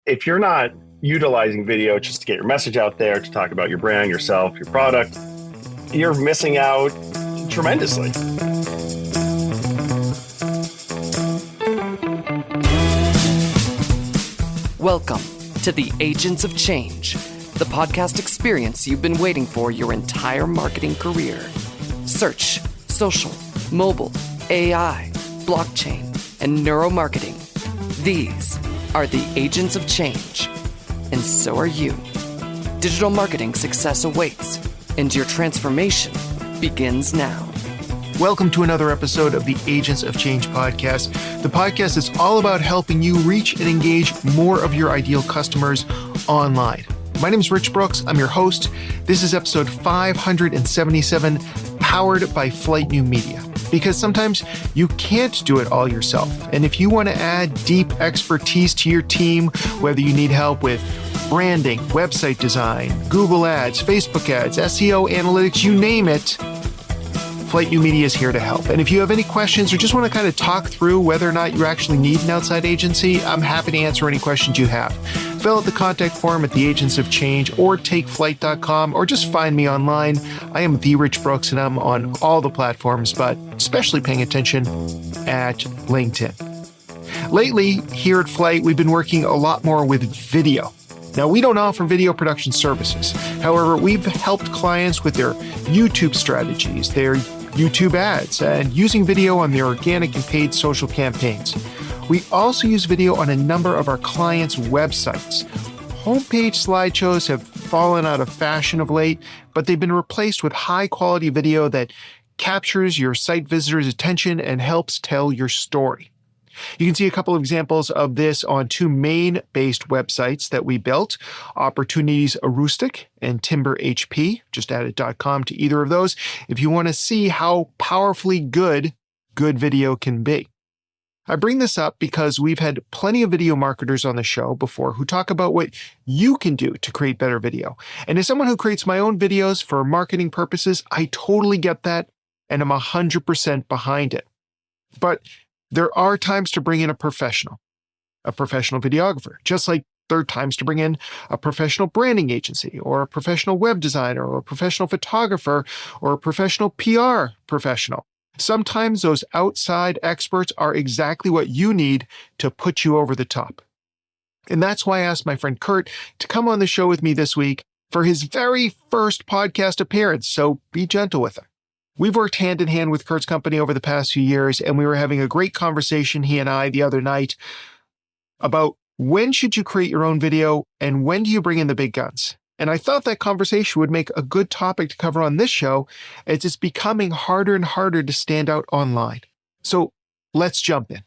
If you're not utilizing video just to get your message out there, to talk about your brand, yourself, your product, you're missing out tremendously. Welcome to the Agents of Change, the podcast experience you've been waiting for your entire marketing career. Search, social, mobile, AI, blockchain, and neuromarketing. These are the Agents of Change, and so are you. Digital marketing success awaits, and your transformation begins now. Welcome to another episode of the Agents of Change podcast. The podcast is all about helping you reach and engage more of your ideal customers online. My name is Rich Brooks. I'm your host. This is episode 577, powered by Flight New Media. Because sometimes you can't do it all yourself. And if you want to add deep expertise to your team, whether you need help with branding, website design, Google Ads, Facebook ads, SEO, analytics, you name it, Flight New Media is here to help. And if you have any questions or just want to kind of talk through whether or not you actually need an outside agency, I'm happy to answer any questions you have. Fill out the contact form at the Agents of Change or takeflight.com or just find me online. I am the Rich Brooks and I'm on all the platforms, but especially paying attention at LinkedIn. Lately, here at Flight, we've been working a lot more with video. Now, we don't offer video production services. However, we've helped clients with their YouTube strategies, their YouTube ads, and using video on their organic and paid social campaigns. We also use video on a number of our clients' websites. Homepage slideshows have fallen out of fashion of late, but they've been replaced with high-quality video that captures your site visitors' attention and helps tell your story. You can see a couple of examples of this on two Maine-based websites that we built, Opportunities Arustic and Timber HP. Just added .com to either of those if you want to see how powerfully good video can be. I bring this up because we've had plenty of video marketers on the show before who talk about what you can do to create better video. And as someone who creates my own videos for marketing purposes, I totally get that and I'm 100% behind it. But there are times to bring in a professional videographer, just like there are times to bring in a professional branding agency or a professional web designer or a professional photographer or a professional PR professional. Sometimes those outside experts are exactly what you need to put you over the top. And that's why I asked my friend Kurt to come on the show with me this week for his very first podcast appearance, so be gentle with him. We've worked hand in hand with Kurt's company over the past few years, and we were having a great conversation, he and I, the other night, about when should you create your own video and when do you bring in the big guns? And I thought that conversation would make a good topic to cover on this show, as it's becoming harder and harder to stand out online. So let's jump in.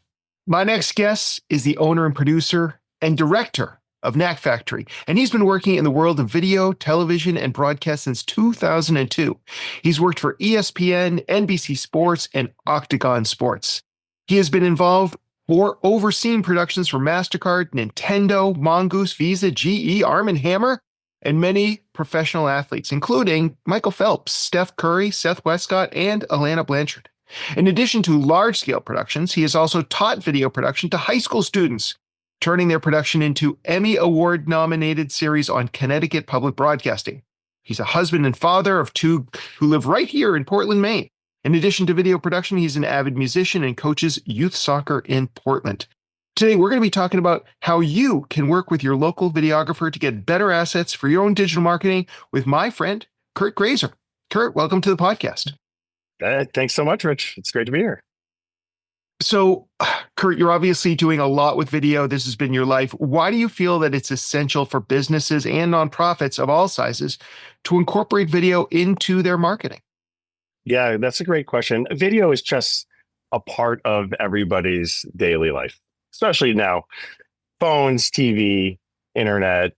My next guest is the owner and producer and director of Knack Factory, and he's been working in the world of video, television, and broadcast since 2002. He's worked for ESPN, NBC Sports, and Octagon Sports. He has been involved or overseen productions for MasterCard, Nintendo, Mongoose, Visa, GE, Arm & Hammer, and many professional athletes, including Michael Phelps, Steph Curry, Seth Westcott, and Alana Blanchard. In addition to large-scale productions, he has also taught video production to high school students, turning their production into Emmy Award-nominated series on Connecticut Public Broadcasting. He's a husband and father of two who live right here in Portland, Maine. In addition to video production, he's an avid musician and coaches youth soccer in Portland. Today, we're going to be talking about how you can work with your local videographer to get better assets for your own digital marketing with my friend, Kurt Grazer. Kurt, welcome to the podcast. Thanks so much, Rich. It's great to be here. So, Kurt, you're obviously doing a lot with video. This has been your life. Why do you feel that it's essential for businesses and nonprofits of all sizes to incorporate video into their marketing? Yeah, that's a great question. Video is just a part of everybody's daily life, especially now. Phones, TV, internet,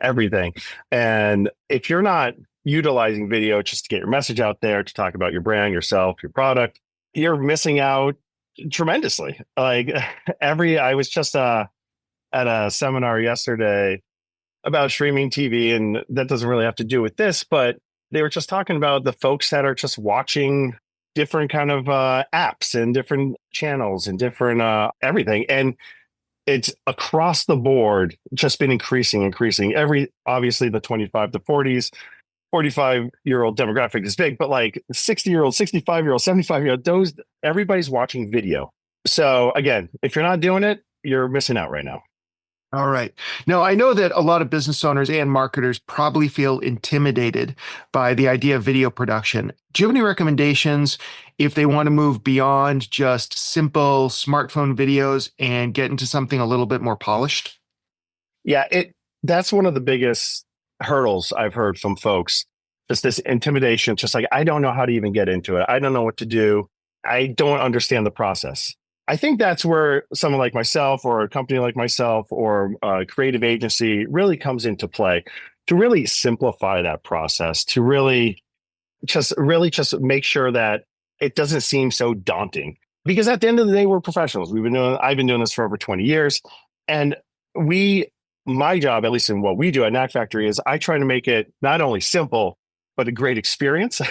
everything. And if you're not utilizing video just to get your message out there, to talk about your brand, yourself, your product, you're missing out tremendously. I was just at a seminar yesterday about streaming TV, and that doesn't really have to do with this, but they were just talking about the folks that are just watching different kind of apps and different channels and different everything. And it's across the board, just been increasing. Obviously the 25 to 40s, 45-year-old demographic is big, but like 60-year-old, 65-year-old, 75-year-old, everybody's watching video. So again, if you're not doing it, you're missing out right now. All right. Now, I know that a lot of business owners and marketers probably feel intimidated by the idea of video production. Do you have any recommendations if they want to move beyond just simple smartphone videos and get into something a little bit more polished? Yeah, that's one of the biggest hurdles I've heard from folks. Just this intimidation, just like, I don't know how to even get into it. I don't know what to do. I don't understand the process. I think that's where someone like myself or a company like myself or a creative agency really comes into play to really simplify that process, to really just make sure that it doesn't seem so daunting. Because at the end of the day, we're professionals. I've been doing this for over 20 years. And my job, at least in what we do at Knack Factory, is I try to make it not only simple, but a great experience.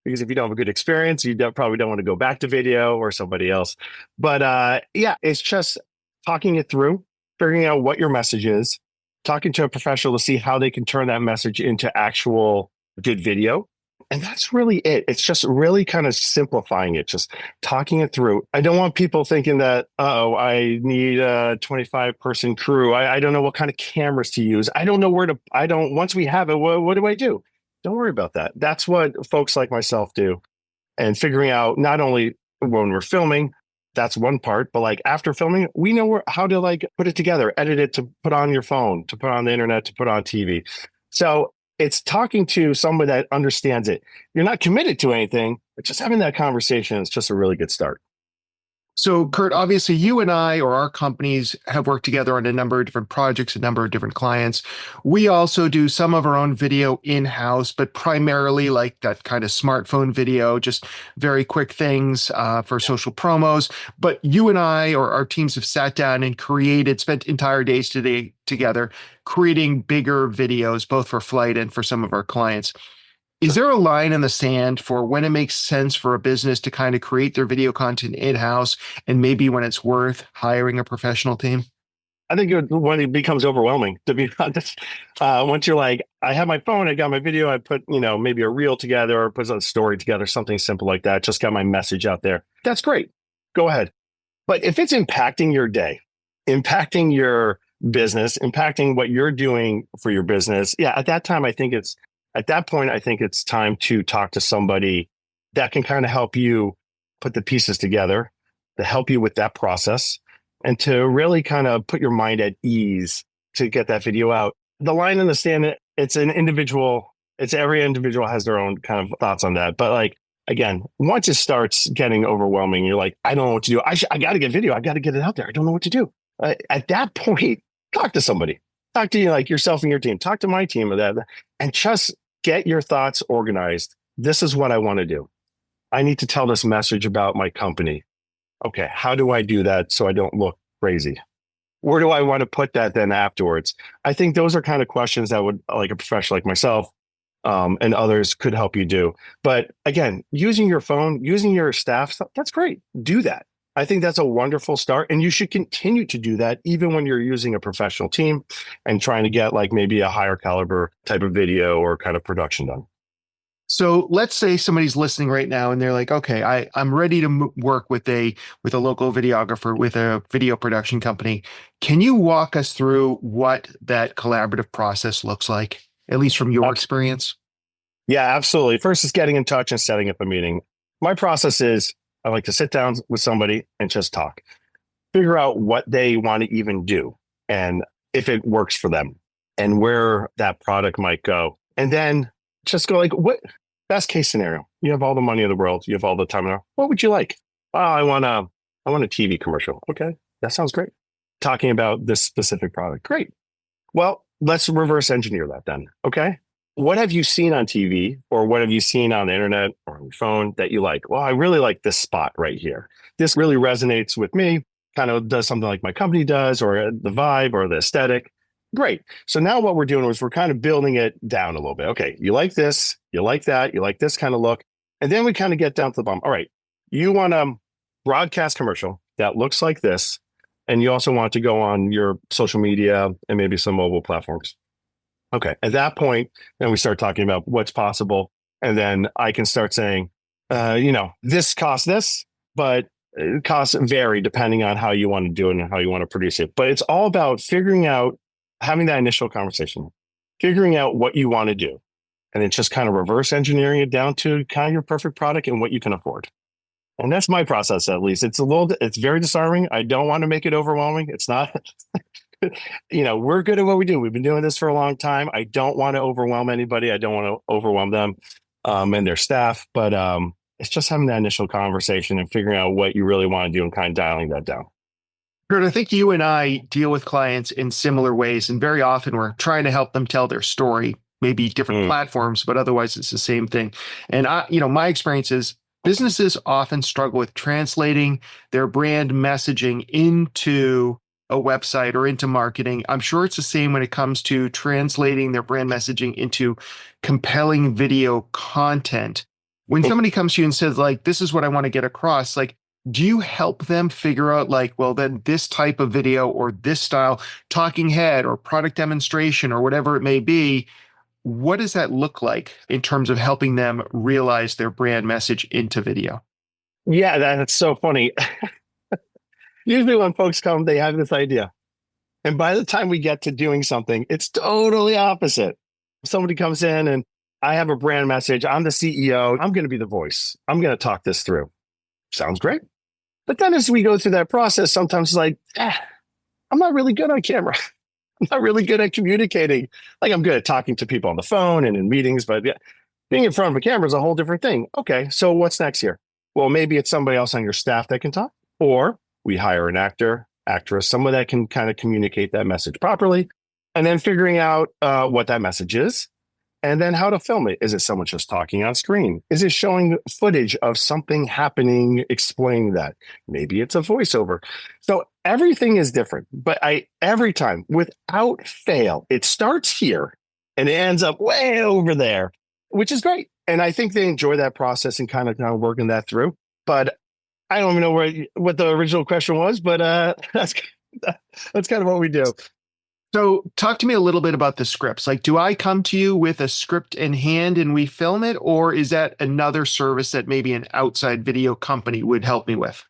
Because if you don't have a good experience, you probably don't want to go back to video or somebody else. But yeah, it's just talking it through, figuring out what your message is, talking to a professional to see how they can turn that message into actual good video. And that's really it. It's just really kind of simplifying it, just talking it through. I don't want people thinking that, I need a 25-person crew. I don't know what kind of cameras to use. I don't know once we have it, what do I do? Don't worry about that. That's what folks like myself do. And figuring out not only when we're filming, that's one part, but like after filming, we know how to like put it together, edit it to put on your phone, to put on the internet, to put on TV. So it's talking to someone that understands it. You're not committed to anything, but just having that conversation is just a really good start. So, Kurt, obviously you and I or our companies have worked together on a number of different projects, a number of different clients. We also do some of our own video in-house, but primarily like that kind of smartphone video, just very quick things for social promos. But you and I or our teams have sat down and spent entire days together creating bigger videos, both for Flight and for some of our clients. Is there a line in the sand for when it makes sense for a business to kind of create their video content in-house and maybe when it's worth hiring a professional team? I think when it becomes overwhelming, to be honest, once you're like, I have my phone, I got my video, I put, maybe a reel together or put a story together, something simple like that, just got my message out there. That's great. Go ahead. But if it's impacting your day, impacting your business, impacting what you're doing for your business, yeah, at that point, I think it's time to talk to somebody that can kind of help you put the pieces together, to help you with that process, and to really kind of put your mind at ease to get that video out. The line in the stand, every individual has their own kind of thoughts on that. But like, again, once it starts getting overwhelming, you're like, I don't know what to do. I got to get video. I got to get it out there. I don't know what to do. At that point, talk to somebody. Talk to like yourself and your team. Talk to my team of that, and just get your thoughts organized. This is what I want to do. I need to tell this message about my company. Okay, how do I do that so I don't look crazy? Where do I want to put that then afterwards? I think those are kind of questions that would, like a professional like myself and others, could help you do. But again, using your phone, using your staff, that's great. Do that. I think that's a wonderful start. And you should continue to do that even when you're using a professional team and trying to get like maybe a higher caliber type of video or kind of production done. So let's say somebody's listening right now and they're like, okay, I'm ready to work with a local videographer, with a video production company. Can you walk us through what that collaborative process looks like, at least from your experience? Yeah, absolutely. First is getting in touch and setting up a meeting. My process is I like to sit down with somebody and just talk, figure out what they want to even do and if it works for them and where that product might go. And then just go like, what best case scenario? You have all the money in the world. You have all the time in the world. What would you like? Oh, I want a TV commercial. Okay, that sounds great. Talking about this specific product. Great. Well, let's reverse engineer that then. Okay. What have you seen on TV or what have you seen on the internet or on your phone that you like? Well, I really like this spot right here. This really resonates with me, kind of does something like my company does, or the vibe or the aesthetic. Great. So now what we're doing is we're kind of building it down a little bit. Okay, you like this, you like that, you like this kind of look. And then we kind of get down to the bottom. All right, you want a broadcast commercial that looks like this. And you also want to go on your social media and maybe some mobile platforms. Okay. At that point, then we start talking about what's possible. And then I can start saying, this costs this, but costs vary depending on how you want to do it and how you want to produce it. But it's all about figuring out, having that initial conversation, figuring out what you want to do, and then just kind of reverse engineering it down to kind of your perfect product and what you can afford. And that's my process, at least. It's very disarming. I don't want to make it overwhelming. It's not, we're good at what we do. We've been doing this for a long time. I don't want to overwhelm anybody. I don't want to overwhelm them and their staff. But it's just having that initial conversation and figuring out what you really want to do and kind of dialing that down. Kurt, I think you and I deal with clients in similar ways. And very often we're trying to help them tell their story, maybe different platforms, but otherwise it's the same thing. And my experience is businesses often struggle with translating their brand messaging into a website or into marketing. I'm sure it's the same when it comes to translating their brand messaging into compelling video content. When somebody comes to you and says, like, this is what I want to get across, like, do you help them figure out, like, well, then this type of video or this style, talking head or product demonstration or whatever it may be, what does that look like in terms of helping them realize their brand message into video? Yeah, that's so funny. Usually when folks come, they have this idea. And by the time we get to doing something, it's totally opposite. Somebody comes in and I have a brand message. I'm the CEO. I'm going to be the voice. I'm going to talk this through. Sounds great. But then as we go through that process, sometimes it's like, I'm not really good on camera. I'm not really good at communicating. Like, I'm good at talking to people on the phone and in meetings, but being in front of a camera is a whole different thing. Okay, so what's next here? Well, maybe it's somebody else on your staff that can talk, or we hire an actor, actress, someone that can kind of communicate that message properly, and then figuring out what that message is, and then how to film it. Is it someone just talking on screen? Is it showing footage of something happening, explaining that? Maybe it's a voiceover. So everything is different, but every time, without fail, it starts here and it ends up way over there, which is great. And I think they enjoy that process and kind of working that through. But I don't even know what the original question was, but that's kind of what we do. So talk to me a little bit about the scripts. Like, do I come to you with a script in hand and we film it? Or is that another service that maybe an outside video company would help me with?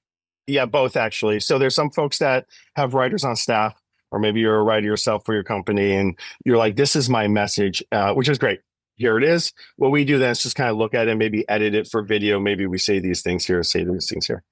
Yeah, both actually. So there's some folks that have writers on staff, or maybe you're a writer yourself for your company and you're like, this is my message, which is great. Here it is. What we do then is just kind of look at it and maybe edit it for video. Maybe we say these things here, say these things here.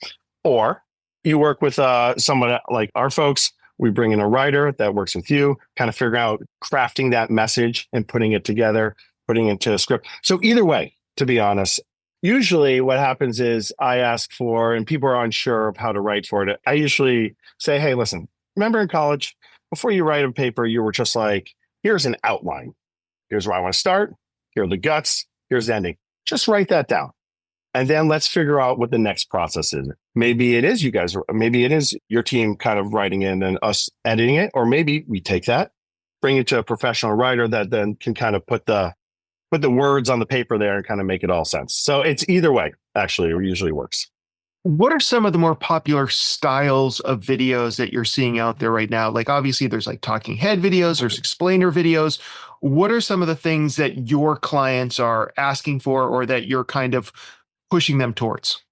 Or you work with someone like our folks. We bring in a writer that works with you, kind of figure out crafting that message and putting it together, putting it into a script. So either way, to be honest, usually what happens is I ask for, and people are unsure of how to write for it. I usually say, hey, listen, remember in college, before you write a paper, you were just like, here's an outline. Here's where I want to start. Here are the guts. Here's the ending. Just write that down. And then let's figure out what the next process is. Maybe it is you guys, maybe it is your team kind of writing in and us editing it, or maybe we take that, bring it to a professional writer that then can kind of put the words on the paper there and kind of make it all sense. So it's either way, actually, it usually works. What are some of the more popular styles of videos that you're seeing out there right now? Like, obviously there's like talking head videos, there's explainer videos. What are some of the things that your clients are asking for or that you're kind of pushing them towards?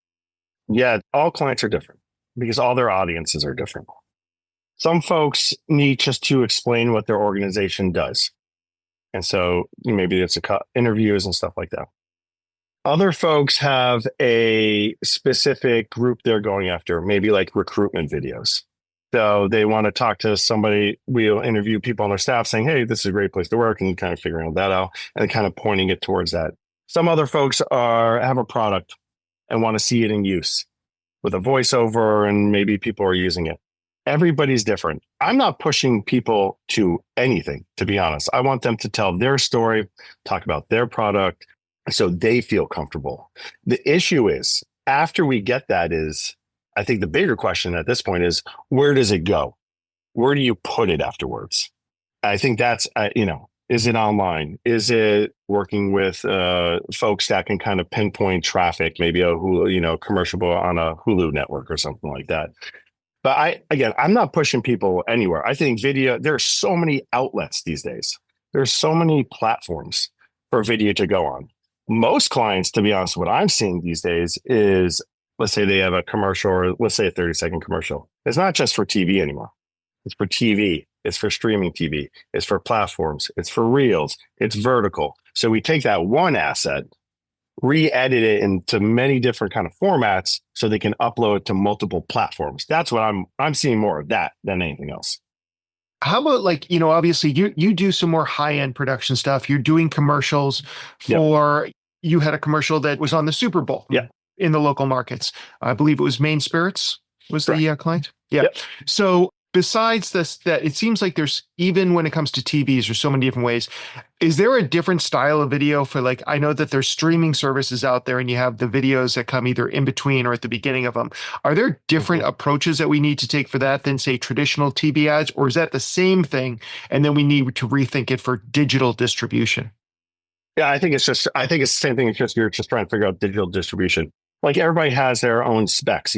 Yeah, all clients are different because all their audiences are different. Some folks need just to explain what their organization does. And so maybe it's interviews and stuff like that. Other folks have a specific group they're going after, maybe like recruitment videos. So they want to talk to somebody. We'll interview people on their staff saying, hey, this is a great place to work, and kind of figuring that out and kind of pointing it towards that. Some other folks have a product and want to see it in use with a voiceover, and maybe people are using it. Everybody's different. I'm not pushing people to anything, to be honest. I want them to tell their story, talk about their product, so they feel comfortable. The issue is, after we get that is, I think the bigger question at this point is, where does it go? Where do you put it afterwards? I think that's, is it online? Is it working with folks that can kind of pinpoint traffic, maybe a Hulu, commercial on a Hulu network or something like that? But I'm not pushing people anywhere. I think video, there are so many outlets these days. There's so many platforms for video to go on. Most clients, to be honest, what I'm seeing these days is, let's say they have a commercial, or let's say a 30-second commercial. It's not just for TV anymore. It's for TV. It's for streaming TV. It's for platforms. It's for reels. It's vertical. So we take that one asset, re-edit it into many different kind of formats so they can upload to multiple platforms. That's what I'm seeing more of that than anything else. How about like, obviously you do some more high-end production stuff. You're doing commercials for, you had a commercial that was on the Super Bowl in the local markets. I believe it was Maine Spirits was the client. Yeah. Yep. So besides this, that it seems like there's, even when it comes to TVs, there's so many different ways. Is there a different style of video for, like, I know that there's streaming services out there and you have the videos that come either in between or at the beginning of them. Are there different approaches that we need to take for that than, say, traditional TV ads, or is that the same thing? And then we need to rethink it for digital distribution? Yeah, I think it's the same thing. It's just, you're just trying to figure out digital distribution. Like, everybody has their own specs.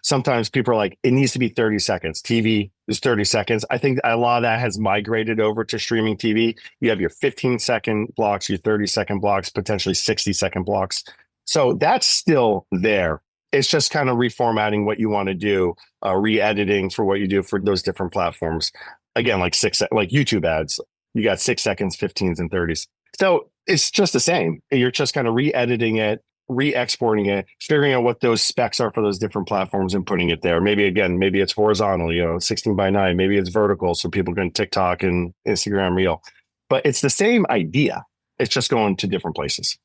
Sometimes people are like, it needs to be 30 seconds. TV is 30 seconds. I think a lot of that has migrated over to streaming TV. You have your 15-second blocks, your 30-second blocks, potentially 60-second blocks. So that's still there. It's just kind of reformatting what you want to do, re-editing for what you do for those different platforms. Again, like YouTube ads, you got 6 seconds, 15s, and 30s. So it's just the same. You're just kind of re-editing it, re-exporting it, figuring out what those specs are for those different platforms and putting it there. Maybe it's horizontal, 16 by 9. Maybe it's vertical, so people can TikTok and Instagram Reel. But it's the same idea. It's just going to different places.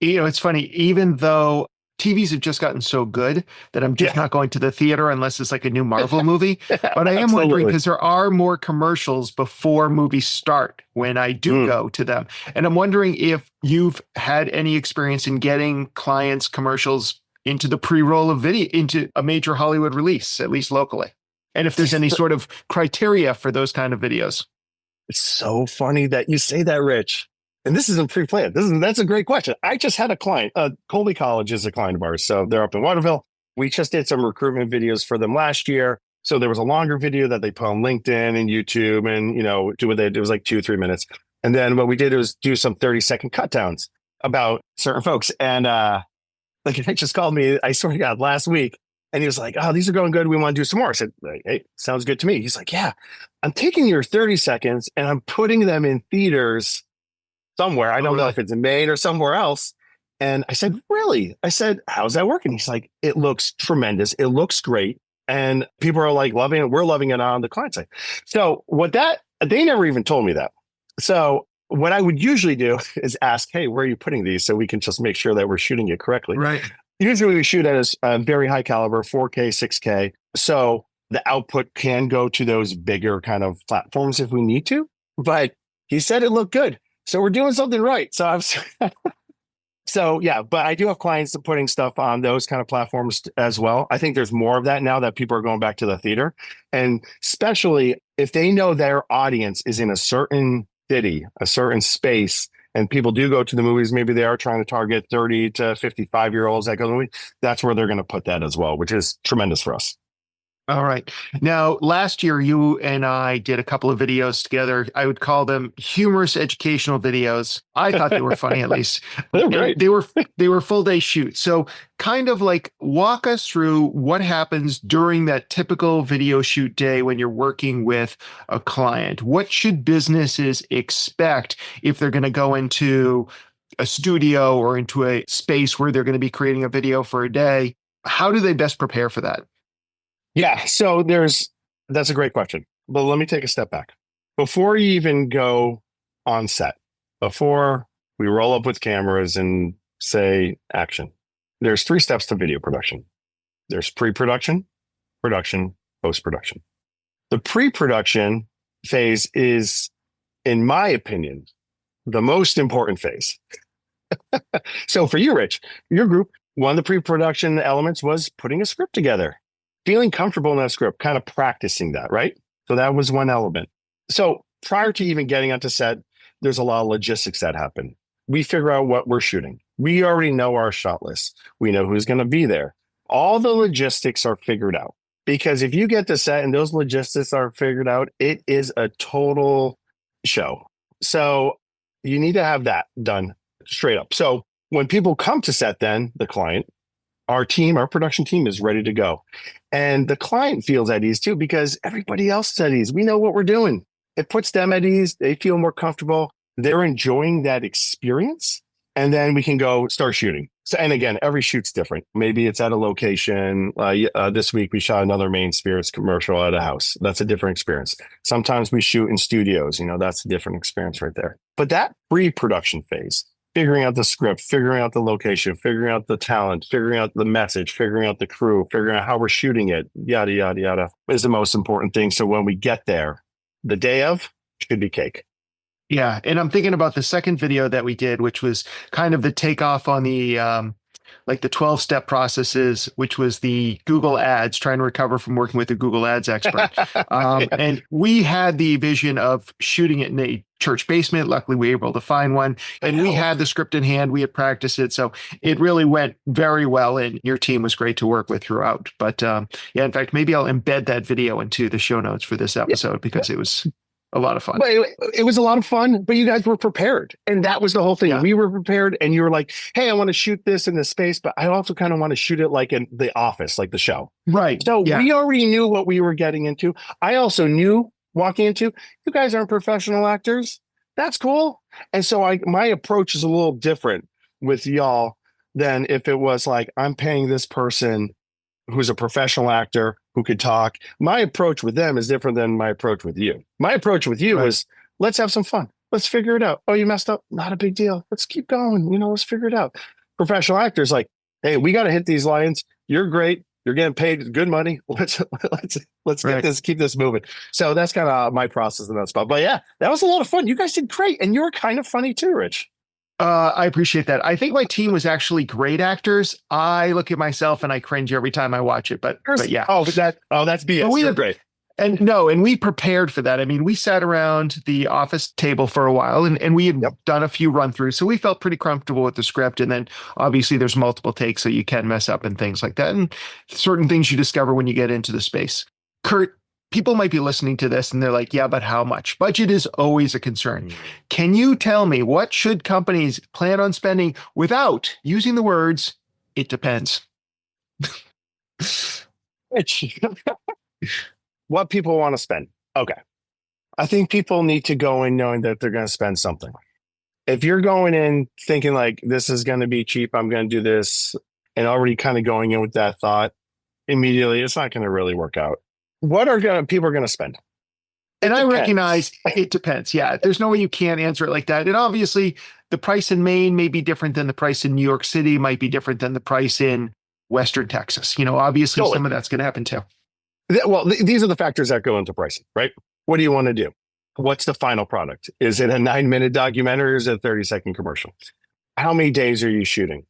It's funny, even though TVs have just gotten so good that I'm just not going to the theater unless it's like a new Marvel movie. But I am wondering, because there are more commercials before movies start when I do go to them. And I'm wondering if you've had any experience in getting clients' commercials into the pre-roll of video, into a major Hollywood release, at least locally. And if there's any sort of criteria for those kind of videos. It's so funny that you say that, Rich. And this isn't pre-planned. That's a great question. I just had a client. Colby College is a client of ours. So they're up in Waterville. We just did some recruitment videos for them last year. So there was a longer video that they put on LinkedIn and YouTube and, it was like 2 or 3 minutes. And then what we did was do some 30-second cut downs about certain folks. And like, he just called me, I swear to God, last week. And he was like, oh, these are going good. We want to do some more. I said, hey, sounds good to me. He's like, yeah, I'm taking your 30 seconds and I'm putting them in theaters somewhere. I don't know if it's in Maine or somewhere else. And I said, really? I said, how's that working? He's like, it looks tremendous. It looks great. And people are like loving it. We're loving it on the client side. So they never even told me that. So what I would usually do is ask, hey, where are you putting these? So we can just make sure that we're shooting it correctly. Right. Usually we shoot at a very high caliber, 4K, 6K. So the output can go to those bigger kind of platforms if we need to. But he said it looked good. So we're doing something right. But I do have clients putting stuff on those kind of platforms as well. I think there's more of that now that people are going back to the theater. And especially if they know their audience is in a certain city, a certain space, and people do go to the movies, maybe they are trying to target 30 to 55-year-olds that go to the movie, that's where they're going to put that as well, which is tremendous for us. All right. Now, last year, you and I did a couple of videos together. I would call them humorous educational videos. I thought they were funny, at least. They're great. They were full day shoots. So kind of like walk us through what happens during that typical video shoot day when you're working with a client. What should businesses expect if they're going to go into a studio or into a space where they're going to be creating a video for a day? How do they best prepare for that? Yeah, so that's a great question. But let me take a step back. Before you even go on set, before we roll up with cameras and say action, there's 3 steps to video production. There's pre-production, production, post-production. The pre-production phase is, in my opinion, the most important phase. So for you, Rich, your group, one of the pre-production elements was putting a script together. Feeling comfortable in that script, kind of practicing that, right? So that was one element. So prior to even getting onto set, there's a lot of logistics that happen. We figure out what we're shooting. We already know our shot list. We know who's going to be there. All the logistics are figured out. because if you get to set and those logistics are figured out, it is a total show. So you need to have that done straight up. So when people come to set, then the client, our team, our production team is ready to go. And the client feels at ease too, because everybody else is at ease. We know what we're doing. It puts them at ease. They feel more comfortable. They're enjoying that experience. And then we can go start shooting. So, and again, every shoot's different. Maybe it's at a location. This week, we shot another Main Spirits commercial at a house. That's a different experience. Sometimes we shoot in studios. That's a different experience right there. But that pre-production phase, figuring out the script, figuring out the location, figuring out the talent, figuring out the message, figuring out the crew, figuring out how we're shooting it, yada, yada, yada, is the most important thing. So when we get there, the day of should be cake. Yeah. And I'm thinking about the second video that we did, which was kind of the takeoff on the like the 12-step processes, which was the Google Ads, trying to recover from working with a Google Ads expert. And we had the vision of shooting it in a church basement. Luckily, we were able to find one, and we had the script in hand. We had practiced it. So it really went very well, and your team was great to work with throughout. But yeah, in fact, maybe I'll embed that video into the show notes for this episode because it was a lot of fun. But it was a lot of fun, but you guys were prepared. And that was the whole thing. Yeah. We were prepared, and you were like, hey, I want to shoot this in this space, but I also kind of want to shoot it like in the office, like the show. Right. So yeah. we already knew what we were getting into. I also knew walking into, you guys aren't professional actors. That's cool. And so my approach is a little different with y'all than if it was like, I'm paying this person who's a professional actor who could talk. My approach with them is different than my approach with you. My approach with you is, let's have some fun. Let's figure it out. Oh, you messed up. Not a big deal. Let's keep going. Let's figure it out. Professional actors like, hey, we got to hit these lines. You're great. You're getting paid good money. Let's get this, keep this moving. So that's kind of my process in that spot. But yeah, that was a lot of fun. You guys did great. And you were kind of funny too, Rich. I appreciate that. I think my team was actually great actors. I look at myself and I cringe every time I watch it, but yeah. That's BS. But You're great. And we prepared for that. I mean, we sat around the office table for a while and we had done a few run throughs. So we felt pretty comfortable with the script. And then obviously there's multiple takes, so you can mess up and things like that. And certain things you discover when you get into the space. Kurt, people might be listening to this and they're like, yeah, but how much? Budget is always a concern. Can you tell me, what should companies plan on spending without using the words, it depends? What people want to spend. Okay. I think people need to go in knowing that they're going to spend something. If you're going in thinking like, this is going to be cheap, I'm going to do this, and already kind of going in with that thought, immediately, it's not going to really work out. What people are going to spend? And I recognize it depends. Yeah, there's no way you can't answer it like that. And obviously, the price in Maine may be different than the price in New York City, might be different than the price in Western Texas. Obviously, some of that's going to happen too. Well, these are the factors that go into pricing, right? What do you want to do? What's the final product? Is it a 9-minute documentary or is it a 30-second commercial? How many days are you shooting?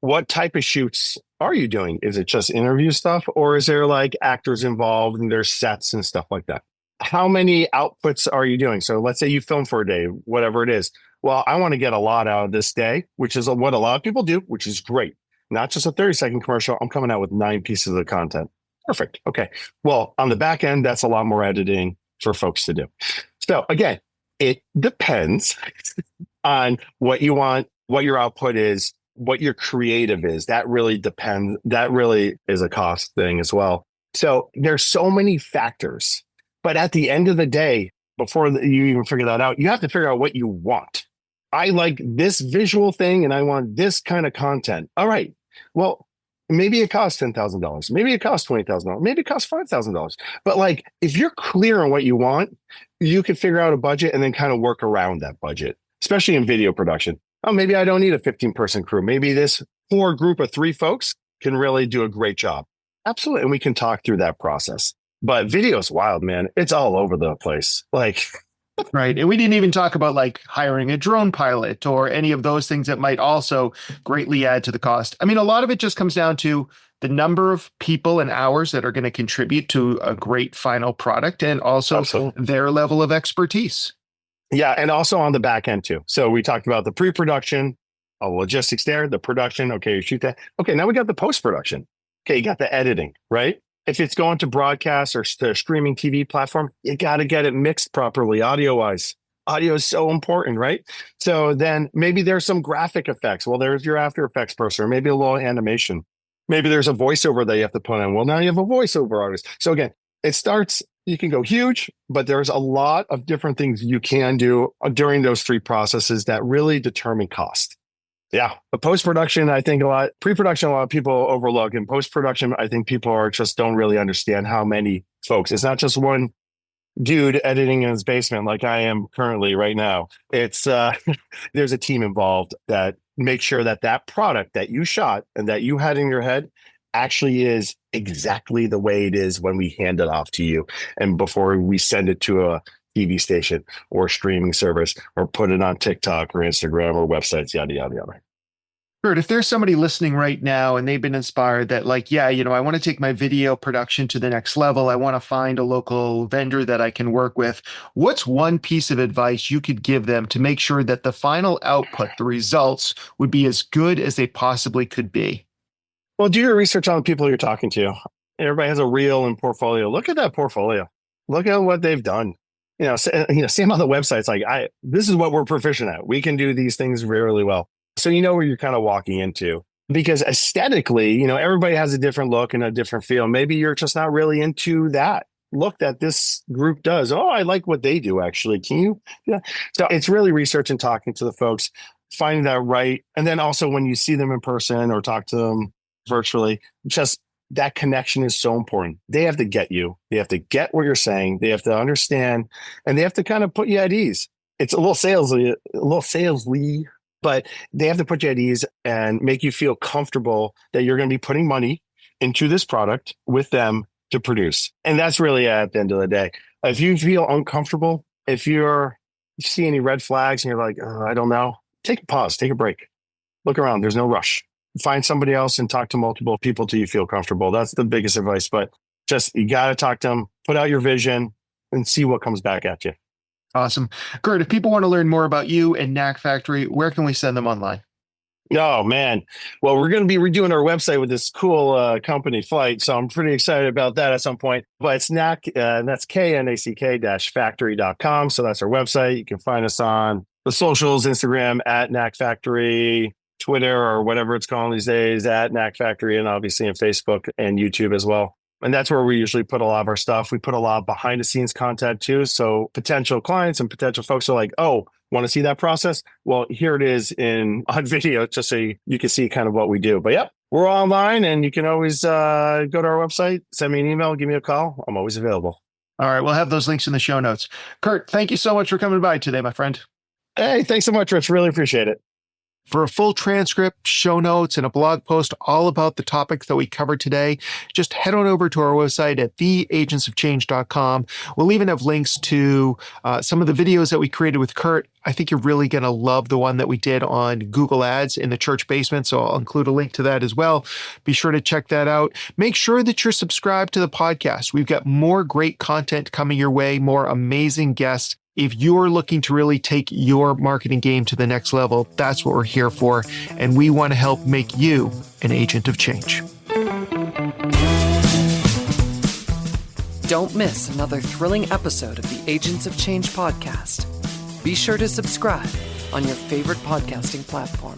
What type of shoots are you doing? Is it just interview stuff, or is there like actors involved and there's sets and stuff like that? How many outputs are you doing? So let's say you film for a day, whatever it is. Well, I want to get a lot out of this day, which is what a lot of people do, which is great. Not just a 30-second commercial. I'm coming out with 9 pieces of content. Perfect. Okay. Well, on the back end, that's a lot more editing for folks to do. So again, it depends on what you want, what your output is, what your creative is. That really depends. That really is a cost thing as well. So there's so many factors, but at the end of the day, before you even figure that out, you have to figure out what you want. I like this visual thing and I want this kind of content. All right. Well, maybe it costs $10,000. Maybe it costs $20,000. Maybe it costs $5,000. But like, if you're clear on what you want, you can figure out a budget and then kind of work around that budget, especially in video production. Oh, maybe I don't need a 15-person crew. Maybe this core group of 3 folks can really do a great job. Absolutely. And we can talk through that process. But video is wild, man. It's all over the place. Like, right. And we didn't even talk about like hiring a drone pilot or any of those things that might also greatly add to the cost. I mean, a lot of it just comes down to the number of people and hours that are going to contribute to a great final product, and also their level of expertise. Yeah. And also on the back end too. So we talked about the pre-production, logistics there, the production. Okay, you shoot that. Okay, now we got the post-production. Okay, you got the editing, right? If it's going to broadcast or to a streaming TV platform, you got to get it mixed properly, audio wise. Audio is so important, right? So then maybe there's some graphic effects. Well, there's your After Effects person, or maybe a little animation. Maybe there's a voiceover that you have to put in. Well, now you have a voiceover artist. So again, it starts, you can go huge, but there's a lot of different things you can do during those three processes that really determine cost. Yeah. But post-production, I think pre-production, a lot of people overlook. And post-production, I think people don't really understand how many folks. It's not just one dude editing in his basement like I am currently right now. It's there's a team involved that makes sure that product that you shot and that you had in your head actually is exactly the way it is when we hand it off to you and before we send it to a TV station or streaming service or put it on TikTok or Instagram or websites, yada, yada, yada. Kurt, if there's somebody listening right now and they've been inspired that like, yeah, I want to take my video production to the next level. I want to find a local vendor that I can work with. What's one piece of advice you could give them to make sure that the final output, the results, would be as good as they possibly could be? Well, do your research on the people you're talking to. Everybody has a reel and portfolio. Look at that portfolio. Look at what they've done. Same on the websites. Like this is what we're proficient at. We can do these things really well. So you know where you're kind of walking into, because aesthetically, everybody has a different look and a different feel. Maybe you're just not really into that look that this group does. Oh, I like what they do, actually. Can you? Yeah. So it's really research and talking to the folks, finding that right. And then also when you see them in person or talk to them virtually, just that connection is so important. They have to get you. They have to get what you're saying. They have to understand, and they have to kind of put you at ease. It's a little salesly, but they have to put you at ease and make you feel comfortable that you're going to be putting money into this product with them to produce. And that's really at the end of the day. If you feel uncomfortable, if you see any red flags and you're like, oh, I don't know, take a pause, take a break, look around. There's no rush. Find somebody else and talk to multiple people till you feel comfortable. That's the biggest advice. But you got to talk to them, put out your vision and see what comes back at you. Awesome. Kurt, if people want to learn more about you and Knack Factory, where can we send them online? Oh, man. Well, we're going to be redoing our website with this cool company Flight. So I'm pretty excited about that at some point. But it's Knack, that's KNACK-factory.com. So that's our website. You can find us on the socials, Instagram at Knack Factory, Twitter or whatever it's called these days at Knack Factory, and obviously on Facebook and YouTube as well. And that's where we usually put a lot of our stuff. We put a lot of behind the scenes content too. So potential clients and potential folks are like, oh, want to see that process? Well, here it is on video, just so you can see kind of what we do. But yep, we're online and you can always go to our website, send me an email, give me a call. I'm always available. All right. We'll have those links in the show notes. Kurt, thank you so much for coming by today, my friend. Hey, thanks so much, Rich. Really appreciate it. For a full transcript, show notes, and a blog post all about the topics that we covered today, just head on over to our website at theagentsofchange.com. We'll even have links to some of the videos that we created with Kurt. I think you're really going to love the one that we did on Google Ads in the church basement, so I'll include a link to that as well. Be sure to check that out. Make sure that you're subscribed to the podcast. We've got more great content coming your way, more amazing guests. If you're looking to really take your marketing game to the next level, that's what we're here for. And we want to help make you an agent of change. Don't miss another thrilling episode of the Agents of Change podcast. Be sure to subscribe on your favorite podcasting platform.